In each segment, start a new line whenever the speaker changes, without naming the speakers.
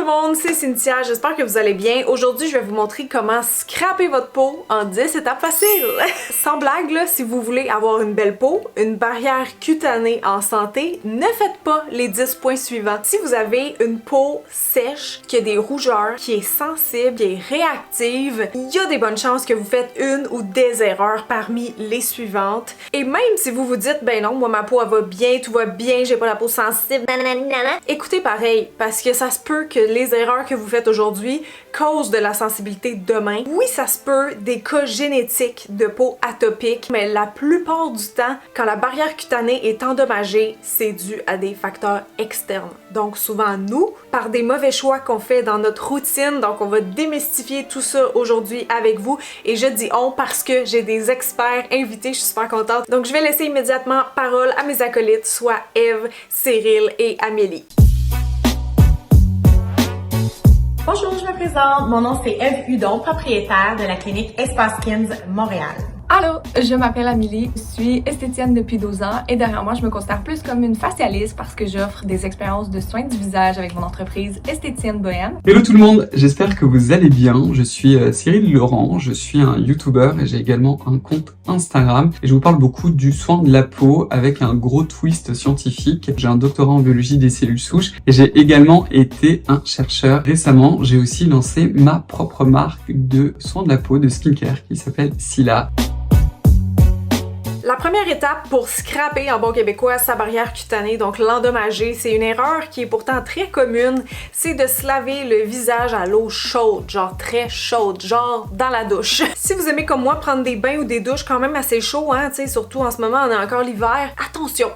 le monde, c'est Cynthia, j'espère que vous allez bien. Aujourd'hui, je vais vous montrer comment scraper votre peau en 10 étapes faciles. Sans blague, là, si vous voulez avoir une belle peau, une barrière cutanée en santé, ne faites pas les 10 points suivants. Si vous avez une peau sèche, qui a des rougeurs, qui est sensible, qui est réactive, il y a des bonnes chances que vous faites une ou des erreurs parmi les suivantes. Et même si vous vous dites, ben non, moi ma peau elle va bien, tout va bien, j'ai pas la peau sensible, écoutez pareil, parce que ça se peut que les erreurs que vous faites aujourd'hui causent de la sensibilité demain. Oui, ça se peut des cas génétiques de peau atopique, mais la plupart du temps, quand la barrière cutanée est endommagée, c'est dû à des facteurs externes. Donc souvent nous, par des mauvais choix qu'on fait dans notre routine, donc on va démystifier tout ça aujourd'hui avec vous. Et je dis on parce que j'ai des experts invités, je suis super contente. Donc je vais laisser immédiatement parole à mes acolytes, soit Eve, Cyril et Amélie.
Bonjour, je me présente. Mon nom c'est Eve Hudon, propriétaire de la clinique Espace Skins Montréal.
Allô, je m'appelle Amélie, je suis esthéticienne depuis 12 ans et derrière moi, je me considère plus comme une facialiste parce que j'offre des expériences de soins du visage avec mon entreprise Esthéticienne Bohème.
Hello tout le monde, j'espère que vous allez bien. Je suis Cyril Laurent, je suis un YouTuber et j'ai également un compte Instagram. Et je vous parle beaucoup du soin de la peau avec un gros twist scientifique. J'ai un doctorat en biologie des cellules souches et j'ai également été un chercheur. Récemment, j'ai aussi lancé ma propre marque de soins de la peau, de skincare qui s'appelle Sila.
La première étape pour scraper en bon québécois sa barrière cutanée, donc l'endommager, c'est une erreur qui est pourtant très commune, c'est de se laver le visage à l'eau chaude, genre très chaude, genre dans la douche. Si vous aimez comme moi prendre des bains ou des douches quand même assez chauds, hein, tu sais, surtout en ce moment on est encore l'hiver, attention!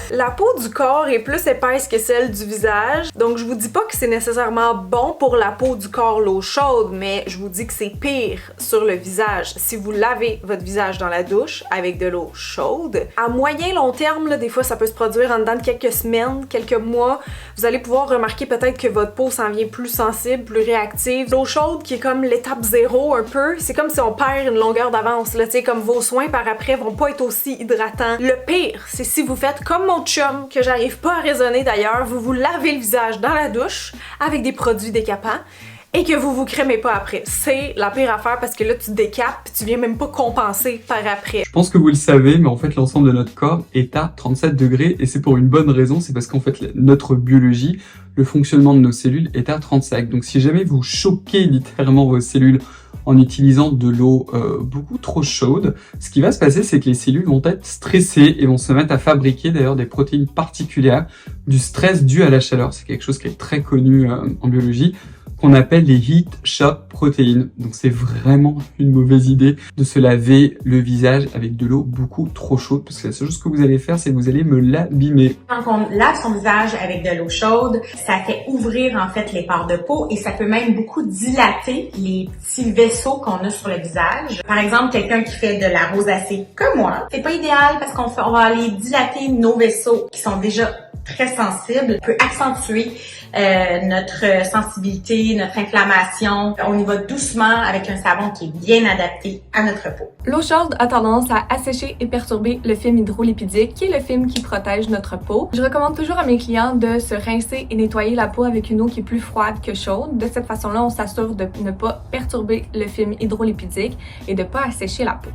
La peau du corps est plus épaisse que celle du visage, donc je vous dis pas que c'est nécessairement bon pour la peau du corps l'eau chaude, mais je vous dis que c'est pire sur le visage. Si vous lavez votre visage dans la douche avec de l'eau chaude, à moyen long terme, là, des fois ça peut se produire en dedans de quelques semaines, quelques mois, vous allez pouvoir remarquer peut-être que votre peau s'en vient plus sensible, plus réactive. L'eau chaude qui est comme l'étape zéro un peu, c'est comme si on perd une longueur d'avance, là, tu sais, comme vos soins par après vont pas être aussi hydratants. Le pire, c'est si vous faites comme mon chum, que j'arrive pas à raisonner d'ailleurs, vous vous lavez le visage dans la douche avec des produits décapants et que vous vous crémez pas après. C'est la pire affaire parce que là tu décapes puis tu viens même pas compenser par après.
Je pense que vous le savez, mais en fait l'ensemble de notre corps est à 37 degrés et c'est pour une bonne raison, c'est parce qu'en fait notre biologie, le fonctionnement de nos cellules est à 35. Donc si jamais vous choquez littéralement vos cellules en utilisant de l'eau beaucoup trop chaude, ce qui va se passer, c'est que les cellules vont être stressées et vont se mettre à fabriquer d'ailleurs des protéines particulières, du stress dû à la chaleur. C'est quelque chose qui est très connu en biologie, qu'on appelle les heat shock protéines. Donc c'est vraiment une mauvaise idée de se laver le visage avec de l'eau beaucoup trop chaude, parce que la seule chose que vous allez faire, c'est que vous allez me l'abîmer.
Quand on lave son visage avec de l'eau chaude, ça fait ouvrir en fait les pores de peau et ça peut même beaucoup dilater les petits vaisseaux qu'on a sur le visage. Par exemple, quelqu'un qui fait de la rosacée comme moi, c'est pas idéal parce qu'on va aller dilater nos vaisseaux qui sont déjà très sensibles, peut accentuer notre sensibilité, notre inflammation. On y va doucement avec un savon qui est bien adapté à notre peau.
L'eau chaude a tendance à assécher et perturber le film hydrolipidique, qui est le film qui protège notre peau. Je recommande toujours à mes clients de se rincer et nettoyer la peau avec une eau qui est plus froide que chaude. De cette façon-là, on s'assure de ne pas perturber le film hydrolipidique et de ne pas assécher la peau.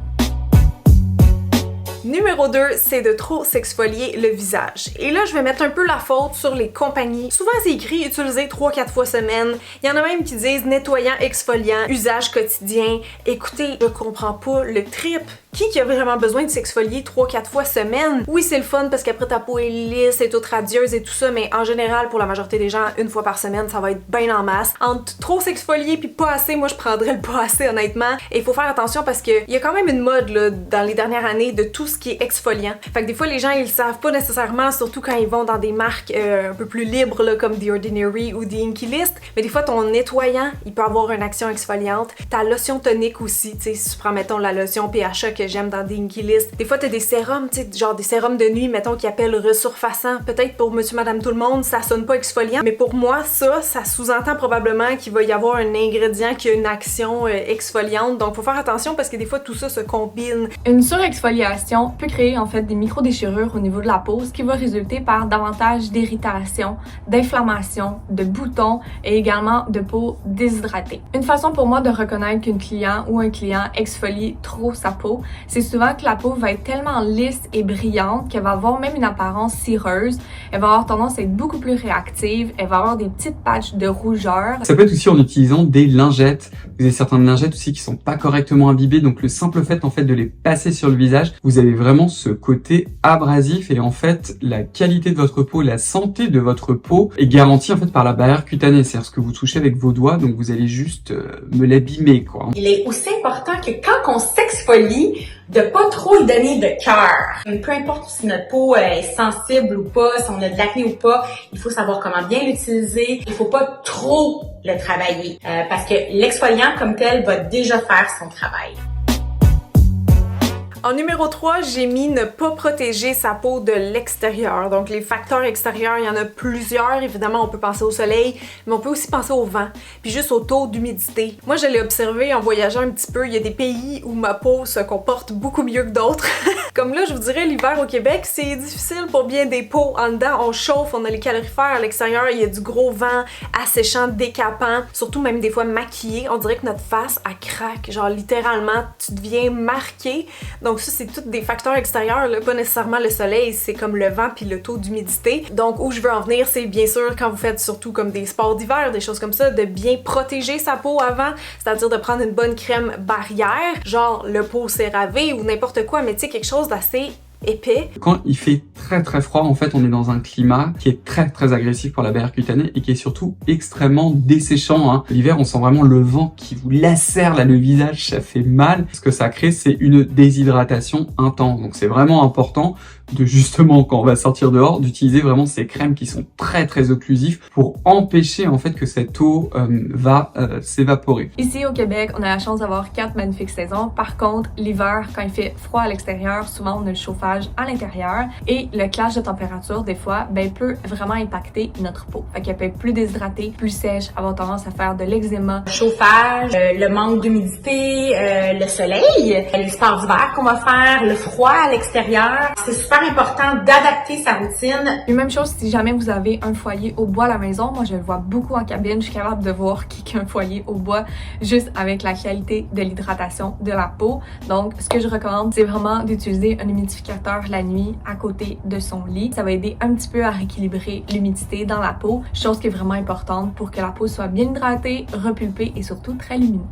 Numéro 2, c'est de trop s'exfolier le visage. Et là, je vais mettre un peu la faute sur les compagnies. Souvent, c'est écrit utiliser 3-4 fois semaine. Il y en a même qui disent nettoyant, exfoliant, usage quotidien. Écoutez, je comprends pas le trip. Qui a vraiment besoin de s'exfolier 3-4 fois semaine? Oui, c'est le fun parce qu'après ta peau est lisse et toute radieuse et tout ça, mais en général, pour la majorité des gens, une fois par semaine, ça va être bien en masse. Entre trop s'exfolier puis pas assez, moi je prendrais le pas assez honnêtement. Et il faut faire attention parce qu'il y a quand même une mode là, dans les dernières années de tout ce qui est exfoliant. Fait que des fois, les gens, ils le savent pas nécessairement, surtout quand ils vont dans des marques un peu plus libres là, comme The Ordinary ou The Inkey List. Mais des fois, ton nettoyant, il peut avoir une action exfoliante. Ta lotion tonique aussi, tu sais, si tu prends, mettons, la lotion PHA que que j'aime dans des Inky List. Des fois, t'as des sérums, tu sais, genre des sérums de nuit, mettons, qui appellent resurfaçant. Peut-être pour monsieur, madame, tout le monde, ça sonne pas exfoliant, mais pour moi, ça sous-entend probablement qu'il va y avoir un ingrédient qui a une action exfoliante. Donc, faut faire attention parce que des fois, tout ça se combine.
Une surexfoliation peut créer en fait des micro-déchirures au niveau de la peau, ce qui va résulter par davantage d'irritation, d'inflammation, de boutons et également de peau déshydratée. Une façon pour moi de reconnaître qu'une client ou un client exfolie trop sa peau, c'est souvent que la peau va être tellement lisse et brillante qu'elle va avoir même une apparence cireuse, elle va avoir tendance à être beaucoup plus réactive, elle va avoir des petites patches de rougeur.
Ça peut être aussi en utilisant des lingettes. Vous avez certaines lingettes aussi qui sont pas correctement imbibées, donc le simple fait en fait de les passer sur le visage, vous avez vraiment ce côté abrasif et en fait la qualité de votre peau, la santé de votre peau est garantie en fait par la barrière cutanée, c'est-à-dire ce que vous touchez avec vos doigts, donc vous allez juste me l'abîmer quoi.
Il est aussi important que quand on s'exfolie, de pas trop y donner de cœur. Peu importe si notre peau est sensible ou pas, si on a de l'acné ou pas, il faut savoir comment bien l'utiliser. Il faut pas trop le travailler parce que l'exfoliant comme tel va déjà faire son travail.
En numéro 3, j'ai mis ne pas protéger sa peau de l'extérieur. Donc les facteurs extérieurs, il y en a plusieurs. Évidemment, on peut penser au soleil, mais on peut aussi penser au vent, puis juste au taux d'humidité. Moi, je l'ai observé en voyageant un petit peu. Il y a des pays où ma peau se comporte beaucoup mieux que d'autres. Comme là, je vous dirais, l'hiver au Québec, c'est difficile pour bien des peaux. En dedans, on chauffe, on a les calorifères. À l'extérieur, il y a du gros vent asséchant, décapant, surtout même des fois maquillé. On dirait que notre face, elle craque. Genre littéralement, tu deviens marqué. Donc ça, c'est tous des facteurs extérieurs, là, pas nécessairement le soleil, c'est comme le vent puis le taux d'humidité. Donc où je veux en venir, c'est bien sûr quand vous faites surtout comme des sports d'hiver, des choses comme ça, de bien protéger sa peau avant, c'est-à-dire de prendre une bonne crème barrière, genre le Peau CeraVe ou n'importe quoi, mais tu sais, quelque chose d'assez épais.
Quand il fait très froid, en fait, on est dans un climat qui est très agressif pour la barrière cutanée et qui est surtout extrêmement desséchant. Hein. L'hiver, on sent vraiment le vent qui vous lacère là le visage, ça fait mal. Ce que ça crée, c'est une déshydratation intense. Donc c'est vraiment important de justement, quand on va sortir dehors, d'utiliser vraiment ces crèmes qui sont très occlusives pour empêcher en fait que cette eau va s'évaporer.
Ici au Québec, on a la chance d'avoir 4 magnifiques saisons. Par contre, l'hiver, quand il fait froid à l'extérieur, souvent on a le chauffage à l'intérieur et le clash de température, des fois, peut vraiment impacter notre peau. Fait qu'elle peut être plus déshydratée, plus sèche, avoir tendance à faire de l'eczéma.
Le chauffage, le manque d'humidité, le soleil, les sports d'hiver qu'on va faire, le froid à l'extérieur. C'est super important d'adapter sa routine.
Et même chose si jamais vous avez un foyer au bois à la maison. Moi, je le vois beaucoup en cabine. Je suis capable de voir qui a un foyer au bois juste avec la qualité de l'hydratation de la peau. Donc, ce que je recommande, c'est vraiment d'utiliser un humidificateur la nuit à côté de son lit. Ça va aider un petit peu à rééquilibrer l'humidité dans la peau, chose qui est vraiment importante pour que la peau soit bien hydratée, repulpée et surtout très lumineuse.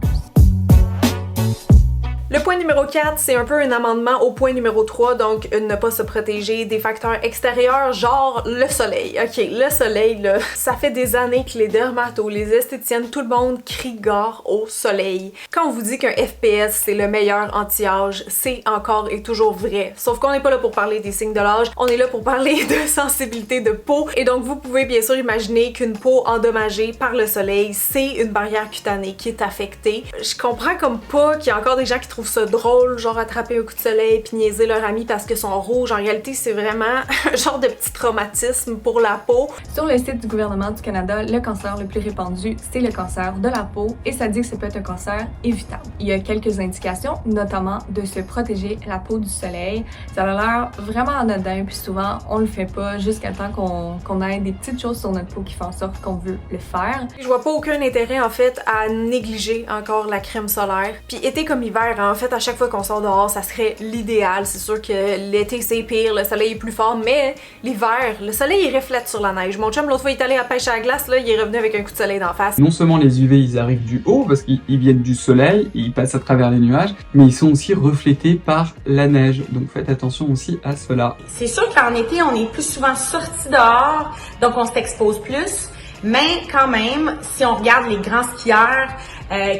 Le point numéro 4, c'est un peu un amendement au point numéro 3, donc ne pas se protéger des facteurs extérieurs, genre le soleil. Ok, le soleil, là, ça fait des années que les dermatos, les esthéticiennes, tout le monde crie gare au soleil. Quand on vous dit qu'un FPS, c'est le meilleur anti-âge, c'est encore et toujours vrai. Sauf qu'on n'est pas là pour parler des signes de l'âge, on est là pour parler de sensibilité de peau. Et donc, vous pouvez bien sûr imaginer qu'une peau endommagée par le soleil, c'est une barrière cutanée qui est affectée. Je comprends comme pas qu'il y a encore des gens qui trouvent ça drôle, genre attraper un coup de soleil puis niaiser leur ami parce qu'ils sont rouges. En réalité, c'est vraiment un genre de petit traumatisme pour la peau.
Sur le site du gouvernement du Canada, le cancer le plus répandu, c'est le cancer de la peau et ça dit que ça peut être un cancer évitable. Il y a quelques indications, notamment de se protéger la peau du soleil. Ça a l'air vraiment anodin puis souvent on le fait pas jusqu'à temps qu'on ait des petites choses sur notre peau qui font en sorte qu'on veut le faire.
Je vois pas aucun intérêt en fait à négliger encore la crème solaire. Puis été comme hiver, en fait, à chaque fois qu'on sort dehors, ça serait l'idéal. C'est sûr que l'été c'est pire, le soleil est plus fort, mais l'hiver, le soleil il reflète sur la neige. Mon chum l'autre fois il est allé à pêche à la glace, là, il est revenu avec un coup de soleil d'en face.
Non seulement les UV ils arrivent du haut parce qu'ils viennent du soleil, ils passent à travers les nuages, mais ils sont aussi reflétés par la neige. Donc faites attention aussi à cela.
C'est sûr qu'en été, on est plus souvent sorti dehors, donc on s'expose plus. Mais quand même, si on regarde les grands skieurs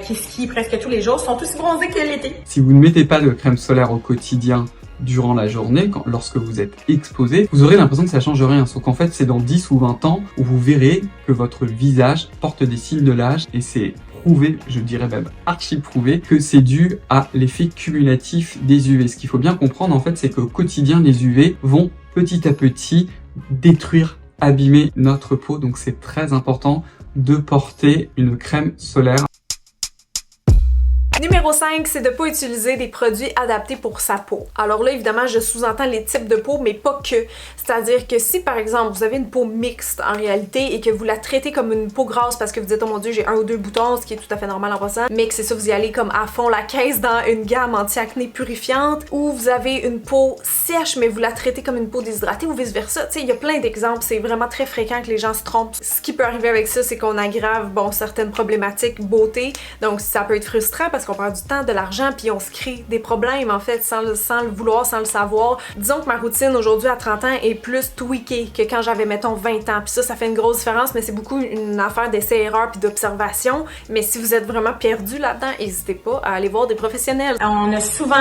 qui skient presque tous les jours, sont aussi bronzés que l'été.
Si vous ne mettez pas de crème solaire au quotidien durant la journée, lorsque vous êtes exposé, vous aurez l'impression que ça change rien. Sauf qu'en fait, c'est dans 10 ou 20 ans où vous verrez que votre visage porte des signes de l'âge et c'est prouvé, je dirais même archi prouvé, que c'est dû à l'effet cumulatif des UV. Ce qu'il faut bien comprendre en fait, c'est qu'au quotidien, les UV vont petit à petit détruire, abîmer notre peau. Donc c'est très important de porter une crème solaire.
Numéro 5, c'est de ne pas utiliser des produits adaptés pour sa peau. Alors là, évidemment, je sous-entends les types de peau, mais pas que. C'est-à-dire que si, par exemple, vous avez une peau mixte en réalité et que vous la traitez comme une peau grasse parce que vous dites « Oh mon Dieu, j'ai 1 ou 2 boutons », ce qui est tout à fait normal en passant, mais que c'est ça, vous y allez comme à fond la caisse dans une gamme anti-acné purifiante, ou vous avez une peau sèche, mais vous la traitez comme une peau déshydratée ou vice-versa. Tu sais, il y a plein d'exemples. C'est vraiment très fréquent que les gens se trompent. Ce qui peut arriver avec ça, c'est qu'on aggrave, bon, certaines problématiques beauté. Donc, ça peut être frustrant parce qu'on perd du temps, de l'argent, puis on se crée des problèmes en fait sans le vouloir, sans le savoir. Disons que ma routine aujourd'hui à 30 ans est plus tweakée que quand j'avais mettons 20 ans. Puis ça fait une grosse différence, mais c'est beaucoup une affaire d'essai-erreur puis d'observation. Mais si vous êtes vraiment perdu là-dedans, n'hésitez pas à aller voir des professionnels.
On a souvent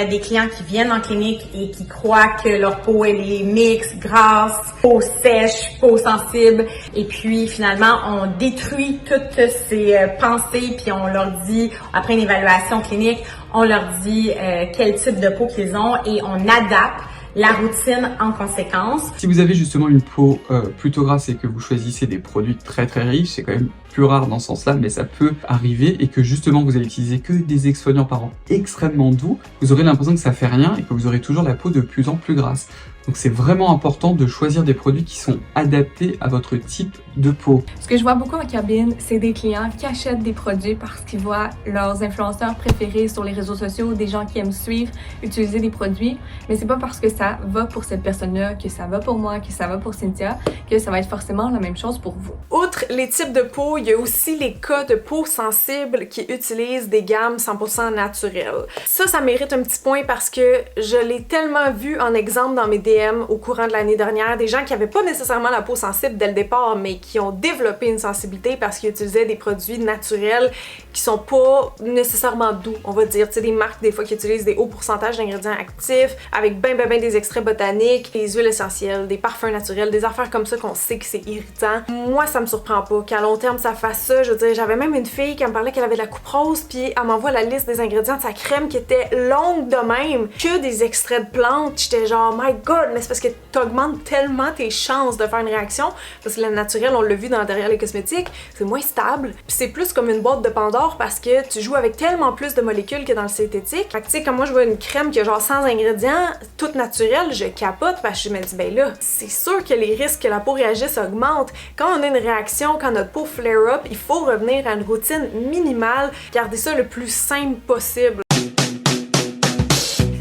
des clients qui viennent en clinique et qui croient que leur peau elle est mixte, grasse, peau sèche, peau sensible, et puis finalement on détruit toutes ces pensées puis on leur dit après une évaluation clinique, on leur dit quel type de peau qu'ils ont et on adapte la routine en conséquence.
Si vous avez justement une peau plutôt grasse et que vous choisissez des produits très riches, c'est quand même plus rare dans ce sens-là, mais ça peut arriver, et que justement vous allez utiliser que des exfoliants par an extrêmement doux, vous aurez l'impression que ça fait rien et que vous aurez toujours la peau de plus en plus grasse. Donc c'est vraiment important de choisir des produits qui sont adaptés à votre type de peau.
Ce que je vois beaucoup en cabine, c'est des clients qui achètent des produits parce qu'ils voient leurs influenceurs préférés sur les réseaux sociaux, des gens qui aiment suivre, utiliser des produits, mais c'est pas parce que ça va pour cette personne-là, que ça va pour moi, que ça va pour Cynthia, que ça va être forcément la même chose pour vous.
Outre les types de peau, il y a aussi les cas de peau sensible qui utilisent des gammes 100% naturelles. Ça mérite un petit point parce que je l'ai tellement vu en exemple dans mes DM au courant de l'année dernière, des gens qui avaient pas nécessairement la peau sensible dès le départ, mais qui ont développé une sensibilité parce qu'ils utilisaient des produits naturels qui sont pas nécessairement doux, on va dire. Tu sais, des marques des fois qui utilisent des hauts pourcentages d'ingrédients actifs, avec ben des extraits botaniques, des huiles essentielles, des parfums naturels, des affaires comme ça qu'on sait que c'est irritant. Moi, ça me surprend pas qu'à long terme ça fasse ça. Je veux dire, j'avais même une fille qui me parlait qu'elle avait de la coupe rose, puis elle m'envoie la liste des ingrédients de sa crème qui était longue de même, que des extraits de plantes. J'étais genre, my god, mais c'est parce que t'augmentes tellement tes chances de faire une réaction, parce que le naturel, on l'a vu dans derrière les cosmétiques, c'est moins stable, puis c'est plus comme une boîte de Pandore parce que tu joues avec tellement plus de molécules que dans le synthétique. Fait que tu sais, quand moi je vois une crème qui a genre 100 ingrédients, toute naturelle, je capote parce que je me dis, ben là, c'est sûr que les risques que la peau réagisse augmentent. Quand on a une réaction, quand notre peau flare up, il faut revenir à une routine minimale, garder ça le plus simple possible.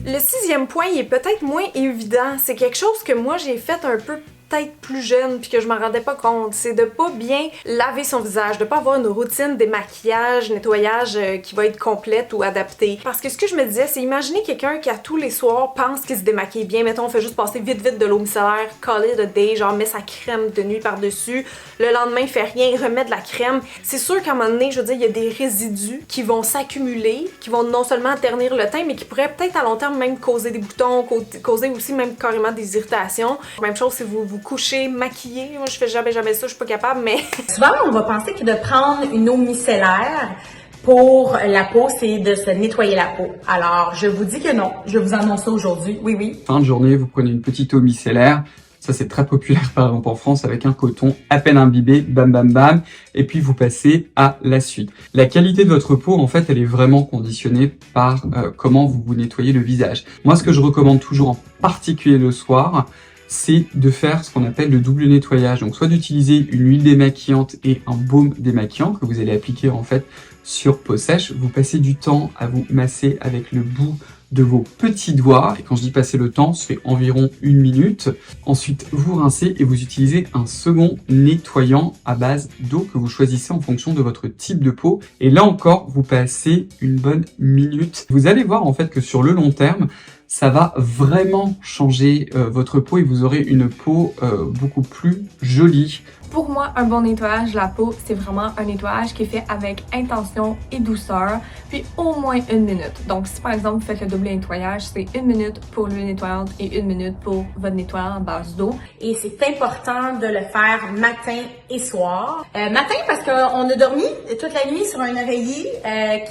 Le 6e point, il est peut-être moins évident. C'est quelque chose que moi j'ai fait un peu peut-être plus jeune puis que je m'en rendais pas compte, c'est de pas bien laver son visage, de pas avoir une routine démaquillage, nettoyage qui va être complète ou adaptée. Parce que ce que je me disais, c'est imaginer quelqu'un qui à tous les soirs pense qu'il se démaquille bien, mettons on fait juste passer vite de l'eau micellaire, call it a day, genre met sa crème de nuit par-dessus, le lendemain il fait rien, remet de la crème. C'est sûr qu'à un moment donné, je veux dire, il y a des résidus qui vont s'accumuler, qui vont non seulement ternir le teint, mais qui pourraient peut-être à long terme même causer des boutons, causer aussi même carrément des irritations. Même chose si vous coucher maquillé. Moi, je fais jamais ça, je suis pas capable, mais...
Souvent, on va penser que de prendre une eau micellaire pour la peau, c'est de se nettoyer la peau. Alors, je vous dis que non. Je vous annonce ça aujourd'hui. Oui.
Fin de journée, vous prenez une petite eau micellaire. Ça, c'est très populaire, par exemple, en France, avec un coton à peine imbibé, bam, et puis vous passez à la suite. La qualité de votre peau, en fait, elle est vraiment conditionnée par comment vous vous nettoyez le visage. Moi, ce que je recommande toujours, en particulier le soir, c'est de faire ce qu'on appelle le double nettoyage. Donc soit d'utiliser une huile démaquillante et un baume démaquillant que vous allez appliquer en fait sur peau sèche. Vous passez du temps à vous masser avec le bout de vos petits doigts. Et quand je dis passer le temps, c'est environ 1 minute. Ensuite, vous rincez et vous utilisez un second nettoyant à base d'eau que vous choisissez en fonction de votre type de peau. Et là encore, vous passez une bonne minute. Vous allez voir en fait que sur le long terme, ça va vraiment changer votre peau et vous aurez une peau beaucoup plus jolie.
Pour moi, un bon nettoyage de la peau, c'est vraiment un nettoyage qui est fait avec intention et douceur, puis au moins 1 minute. Donc, si par exemple vous faites le double nettoyage, c'est 1 minute pour l'huile nettoyante et 1 minute pour votre nettoyant en base d'eau.
Et c'est important de le faire matin et soir. Matin parce qu'on a dormi toute la nuit sur un oreiller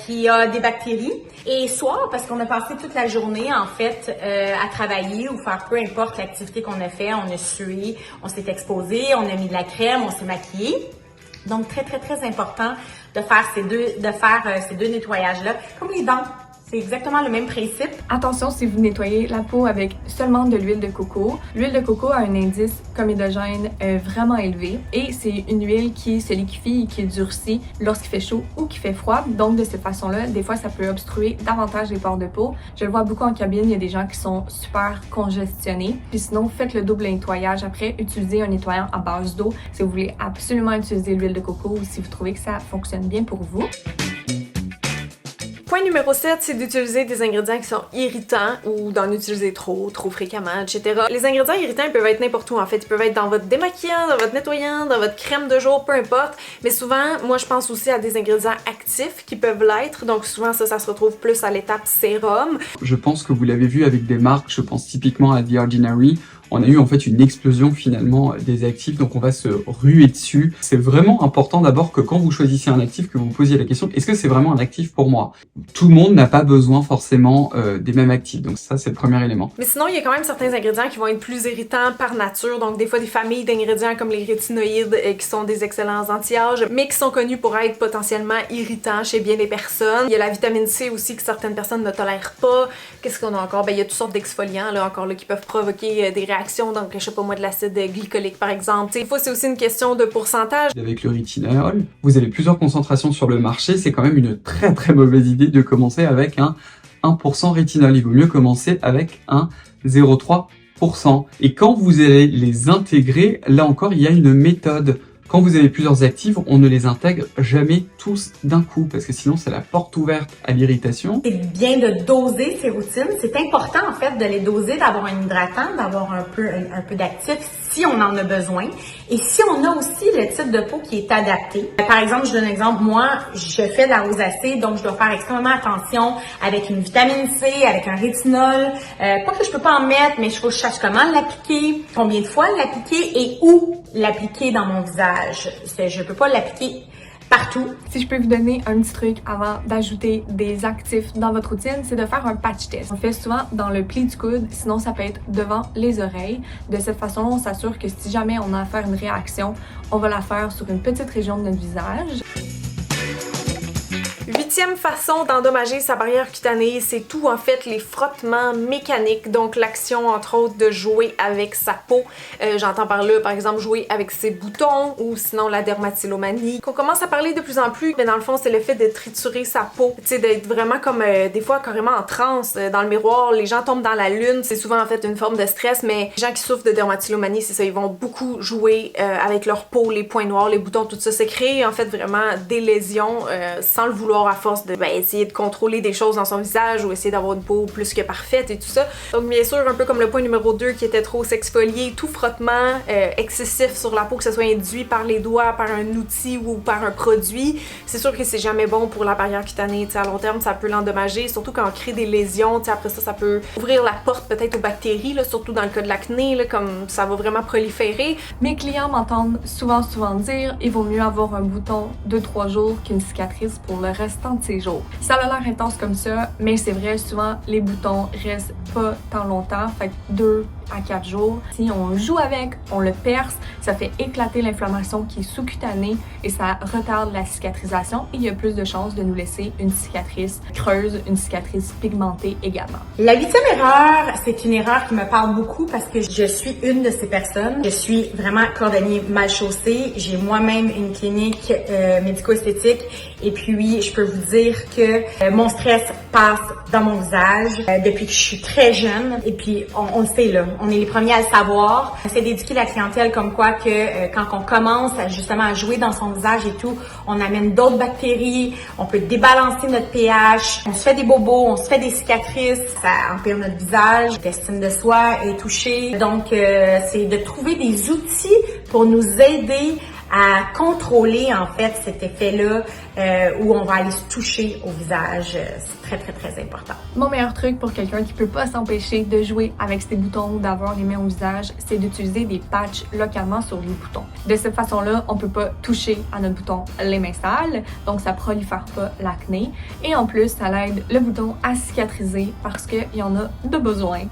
qui a des bactéries. Et soir parce qu'on a passé toute la journée en fait à travailler ou faire peu importe l'activité qu'on a fait. On a sué, on s'est exposé, on a mis de la crème, on s'est maquillé. Donc très très très important de faire ces deux nettoyages-là. Comme les dents. C'est exactement le même principe.
Attention si vous nettoyez la peau avec seulement de l'huile de coco. L'huile de coco a un indice comédogène vraiment élevé et c'est une huile qui se liquéfie et qui durcit lorsqu'il fait chaud ou qu'il fait froid. Donc de cette façon-là, des fois ça peut obstruer davantage les pores de peau. Je le vois beaucoup en cabine, il y a des gens qui sont super congestionnés. Puis sinon, faites le double nettoyage après. Utilisez un nettoyant à base d'eau si vous voulez absolument utiliser l'huile de coco ou si vous trouvez que ça fonctionne bien pour vous.
Point numéro 7, c'est d'utiliser des ingrédients qui sont irritants ou d'en utiliser trop fréquemment, etc. Les ingrédients irritants, ils peuvent être n'importe où en fait. Ils peuvent être dans votre démaquillant, dans votre nettoyant, dans votre crème de jour, peu importe. Mais souvent, moi je pense aussi à des ingrédients actifs qui peuvent l'être. Donc souvent ça se retrouve plus à l'étape sérum.
Je pense que vous l'avez vu avec des marques, je pense typiquement à The Ordinary. On a eu en fait une explosion finalement des actifs, donc on va se ruer dessus. C'est vraiment important d'abord que quand vous choisissez un actif, que vous posiez la question, est-ce que c'est vraiment un actif pour moi? Tout le monde n'a pas besoin forcément des mêmes actifs, donc ça c'est le premier élément.
Mais sinon, il y a quand même certains ingrédients qui vont être plus irritants par nature, donc des fois des familles d'ingrédients comme les rétinoïdes qui sont des excellents anti-âge, mais qui sont connus pour être potentiellement irritants chez bien des personnes. Il y a la vitamine C aussi que certaines personnes ne tolèrent pas. Qu'est-ce qu'on a encore? Ben, il y a toutes sortes d'exfoliants là, encore là, qui peuvent provoquer des réactions, donc je sais pas moi, de l'acide glycolique par exemple. Des fois c'est aussi une question de pourcentage.
Avec le rétinol, vous avez plusieurs concentrations sur le marché, c'est quand même une très très mauvaise idée de commencer avec un 1% rétinol. Il vaut mieux commencer avec un 0,3%. Et quand vous allez les intégrer, là encore il y a une méthode. Quand vous avez plusieurs actifs, on ne les intègre jamais tous d'un coup, parce que sinon c'est la porte ouverte à l'irritation.
C'est bien de doser ces routines. C'est important en fait de les doser, d'avoir un hydratant, d'avoir un peu d'actif si on en a besoin. Et si on a aussi le type de peau qui est adapté. Par exemple, je donne un exemple, moi, je fais de la rosacée, donc je dois faire extrêmement attention avec une vitamine C, avec un rétinol. Pas que je peux pas en mettre, mais il faut que je sache comment l'appliquer, combien de fois l'appliquer et où l'appliquer dans mon visage. Je peux pas l'appliquer partout.
Si je peux vous donner un petit truc avant d'ajouter des actifs dans votre routine, c'est de faire un patch test. On le fait souvent dans le pli du coude, sinon ça peut être devant les oreilles. De cette façon-là, on s'assure que si jamais on a à faire une réaction, on va la faire sur une petite région de notre visage.
8e façon d'endommager sa barrière cutanée, c'est tout en fait les frottements mécaniques, donc l'action entre autres de jouer avec sa peau. J'entends par là par exemple jouer avec ses boutons ou sinon la dermatillomanie. Qu'on commence à parler de plus en plus, mais dans le fond c'est le fait de triturer sa peau, tu sais, d'être vraiment comme des fois carrément en transe dans le miroir. Les gens tombent dans la lune, c'est souvent en fait une forme de stress, mais les gens qui souffrent de dermatillomanie, c'est ça, ils vont beaucoup jouer avec leur peau, les points noirs, les boutons, tout ça. C'est créer en fait vraiment des lésions sans le vouloir à force de essayer de contrôler des choses dans son visage ou essayer d'avoir une peau plus que parfaite et tout ça. Donc bien sûr, un peu comme le point numéro 2 qui était trop s'exfolier, tout frottement excessif sur la peau, que ce soit induit par les doigts, par un outil ou par un produit, c'est sûr que c'est jamais bon pour la barrière cutanée. T'sais, à long terme, ça peut l'endommager, surtout quand on crée des lésions. Après ça peut ouvrir la porte peut-être aux bactéries, là, surtout dans le cas de l'acné, là, comme ça va vraiment proliférer.
Mes clients m'entendent souvent dire il vaut mieux avoir un bouton de 3 jours qu'une cicatrice pour le restant de ses jours. Ça a l'air intense comme ça, mais c'est vrai, souvent les boutons restent pas tant longtemps, fait que 2 à 4 jours. Si on joue avec, on le perce, ça fait éclater l'inflammation qui est sous-cutanée et ça retarde la cicatrisation et il y a plus de chances de nous laisser une cicatrice creuse, une cicatrice pigmentée également.
La 8e erreur, c'est une erreur qui me parle beaucoup parce que je suis une de ces personnes. Je suis vraiment cordonnier mal chaussé. J'ai moi-même une clinique médico-esthétique et puis je peux vous dire que mon stress passe dans mon visage depuis que je suis très jeune et puis on le sait là. on est les premiers à le savoir. On essaie d'éduquer la clientèle comme quoi que quand on commence justement à jouer dans son visage et tout, on amène d'autres bactéries, on peut débalancer notre pH, on se fait des bobos, on se fait des cicatrices, ça empire notre visage, notre estime de soi est touchée. Donc, c'est de trouver des outils pour nous aider à contrôler en fait cet effet-là où on va aller se toucher au visage. C'est très, très, très important.
Mon meilleur truc pour quelqu'un qui peut pas s'empêcher de jouer avec ses boutons ou d'avoir les mains au visage, c'est d'utiliser des patchs localement sur les boutons. De cette façon-là, on peut pas toucher à notre bouton les mains sales, donc ça prolifère pas l'acné. Et en plus, ça aide le bouton à cicatriser parce qu'il y en a de besoin.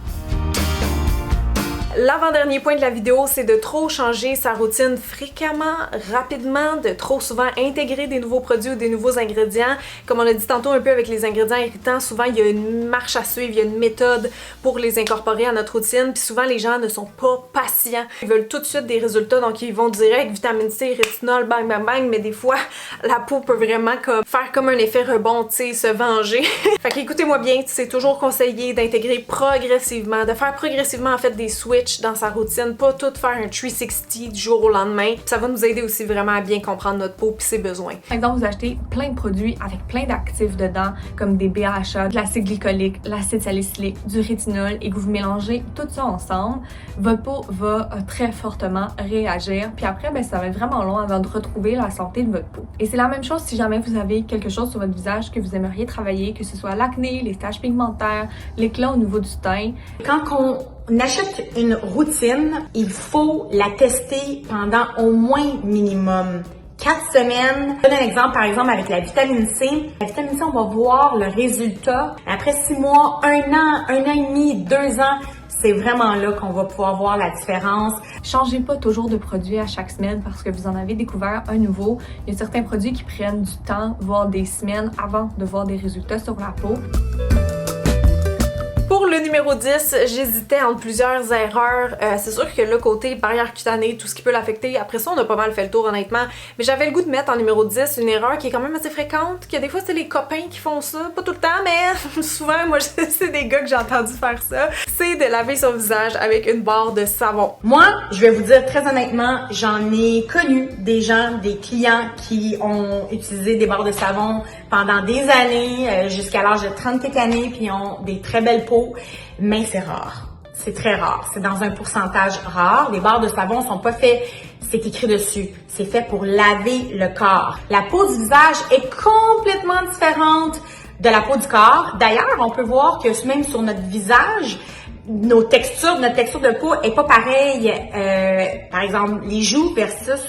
L'avant-dernier point de la vidéo, c'est de trop changer sa routine fréquemment, rapidement, de trop souvent intégrer des nouveaux produits ou des nouveaux ingrédients. Comme on a dit tantôt un peu avec les ingrédients irritants, souvent il y a une marche à suivre, il y a une méthode pour les incorporer à notre routine. Puis souvent les gens ne sont pas patients. Ils veulent tout de suite des résultats, donc ils vont direct, vitamine C, rétinol, bang bang bang, mais des fois la peau peut vraiment faire comme un effet rebond, tu sais, se venger. Fait qu'écoutez-moi bien, c'est toujours conseillé d'intégrer progressivement, de faire progressivement en fait des switches dans sa routine, pas tout faire un 360 du jour au lendemain. Ça va nous aider aussi vraiment à bien comprendre notre peau et ses besoins.
Par exemple, vous achetez plein de produits avec plein d'actifs dedans, comme des BHA, de l'acide glycolique, l'acide salicylique, du rétinol, et que vous mélangez tout ça ensemble, votre peau va très fortement réagir. Puis après, ça va être vraiment long avant de retrouver la santé de votre peau. Et c'est la même chose si jamais vous avez quelque chose sur votre visage que vous aimeriez travailler, que ce soit l'acné, les taches pigmentaires, l'éclat au niveau du teint.
Quand on achète une routine, il faut la tester pendant au moins minimum 4 semaines. Je donne un exemple, par exemple, avec la vitamine C. La vitamine C, on va voir le résultat. Après 6 mois, 1 an, 1 an et demi, 2 ans, c'est vraiment là qu'on va pouvoir voir la différence.
Changez pas toujours de produit à chaque semaine parce que vous en avez découvert un nouveau. Il y a certains produits qui prennent du temps, voire des semaines avant de voir des résultats sur la peau.
Pour le numéro 10, j'hésitais entre plusieurs erreurs. C'est sûr que le côté barrière cutanée, tout ce qui peut l'affecter, après ça on a pas mal fait le tour honnêtement, mais j'avais le goût de mettre en numéro 10 une erreur qui est quand même assez fréquente, que des fois c'est les copains qui font ça, pas tout le temps, mais souvent moi c'est des gars que j'ai entendu faire ça, c'est de laver son visage avec une barre de savon.
Moi, je vais vous dire très honnêtement, j'en ai connu des gens, des clients qui ont utilisé des barres de savon pendant des années, jusqu'à l'âge de 30 quelques années, puis ont des très belles peaux. Mais c'est rare. C'est très rare. C'est dans un pourcentage rare. Les barres de savon sont pas faites, c'est écrit dessus. C'est fait pour laver le corps. La peau du visage est complètement différente de la peau du corps. D'ailleurs, on peut voir que même sur notre visage, notre texture de peau est pas pareille. Par exemple, les joues versus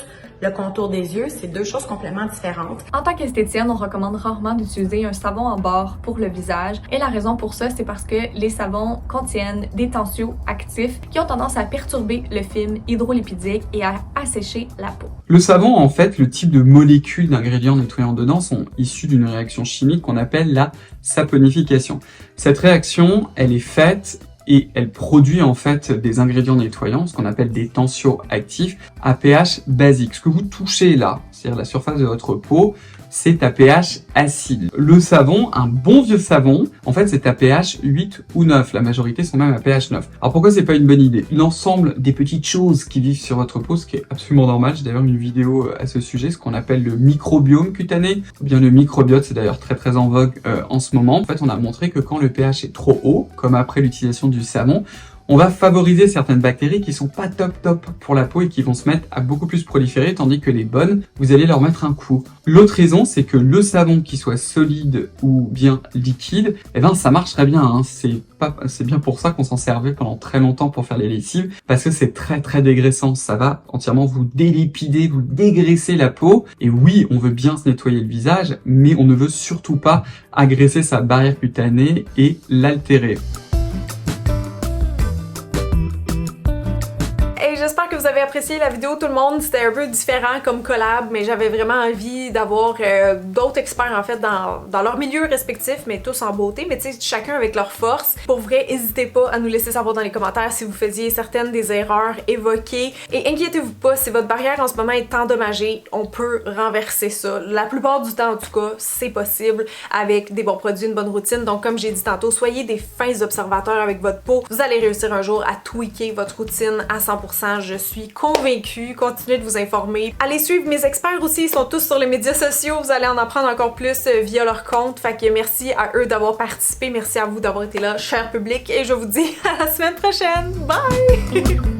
le contour des yeux, c'est deux choses complètement différentes.
En tant qu'esthéticienne, on recommande rarement d'utiliser un savon en barre pour le visage. Et la raison pour ça, c'est parce que les savons contiennent des tensioactifs qui ont tendance à perturber le film hydrolipidique et à assécher la peau.
Le savon, en fait, le type de molécules d'ingrédients nettoyants dedans sont issus d'une réaction chimique qu'on appelle la saponification. Cette réaction, elle est faite et elle produit en fait des ingrédients nettoyants, ce qu'on appelle des tensioactifs, à pH basique. Ce que vous touchez là, c'est-à-dire la surface de votre peau, c'est à pH acide. Le savon, un bon vieux savon, en fait c'est à pH 8 ou 9, la majorité sont même à pH 9. Alors pourquoi c'est pas une bonne idée? L'ensemble des petites choses qui vivent sur votre peau, ce qui est absolument normal, j'ai d'ailleurs une vidéo à ce sujet, ce qu'on appelle le microbiome cutané, ou bien le microbiote, c'est d'ailleurs très en vogue en ce moment. En fait on a montré que quand le pH est trop haut, comme après l'utilisation du savon, on va favoriser certaines bactéries qui sont pas top pour la peau et qui vont se mettre à beaucoup plus proliférer, tandis que les bonnes, vous allez leur mettre un coup. L'autre raison, c'est que le savon, qui soit solide ou bien liquide, eh ben ça marche très bien, hein. C'est bien pour ça qu'on s'en servait pendant très longtemps pour faire les lessives, parce que c'est très dégraissant. Ça va entièrement vous délipider, vous dégraisser la peau. Et oui, on veut bien se nettoyer le visage, mais on ne veut surtout pas agresser sa barrière cutanée et l'altérer.
J'espère que vous vous avez apprécié la vidéo tout le monde. C'était un peu différent comme collab, mais j'avais vraiment envie d'avoir d'autres experts en fait dans leur milieu respectif, mais tous en beauté, mais tu sais, chacun avec leur force. Pour vrai, n'hésitez pas à nous laisser savoir dans les commentaires si vous faisiez certaines des erreurs évoquées. Et inquiétez-vous pas, si votre barrière en ce moment est endommagée, on peut renverser ça. La plupart du temps, en tout cas, c'est possible avec des bons produits, une bonne routine. Donc comme j'ai dit tantôt, soyez des fins observateurs avec votre peau. Vous allez réussir un jour à tweaker votre routine à 100%, je suis convaincue. Continuez de vous informer. Allez suivre mes experts aussi, ils sont tous sur les médias sociaux, vous allez en apprendre encore plus via leur compte. Fait que merci à eux d'avoir participé, merci à vous d'avoir été là, cher public, et je vous dis à la semaine prochaine. Bye!